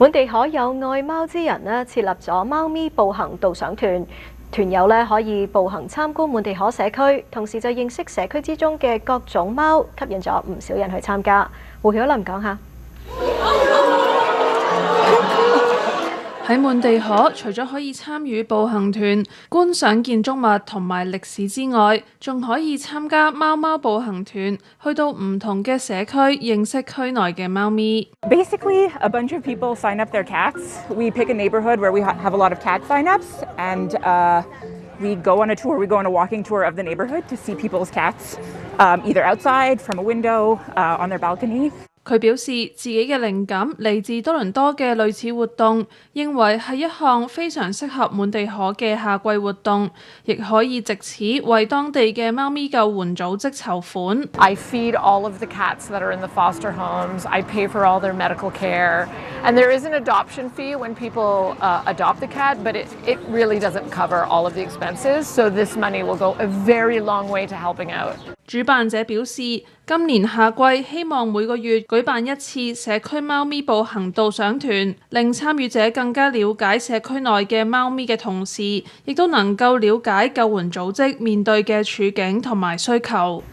本地可有愛貓之人呢設立咗貓咪步行導賞團，團友呢可以步行參觀滿地可社區，同時就認識社區之中嘅各種貓，吸引咗唔少人去參加。胡曉琳講下。喺滿地可，除咗可以參與步行團、觀賞建築物同埋歷史之外，仲可以參加貓貓步行團，去到唔同嘅社區認識區內嘅貓咪。Basically, a bunch of people sign up their cats. We pick a neighborhood where we have a lot of cat sign-ups, and we go on a tour. We go on a walking tour of the neighborhood to see people's cats, either outside, from a window, on their balcony. 佢表示自己嘅靈感嚟自多倫多嘅類似活動，認為係一項非常適合滿地可嘅夏季活動，亦可以藉此為當地嘅貓咪救援組織籌款。I feed all of the cats that are in the foster homes. I pay for all their medical care. And there is an adoption fee when people adopt the cat, but it really doesn't cover all of the expenses. So this money will go a very long way to helping out. 主辦者表示，今年夏季希望每個月舉辦一次社區貓咪步行導賞團，令參與者更加了解社區內嘅貓咪嘅同時，亦都能夠了解救援組織面對嘅處境同埋需求。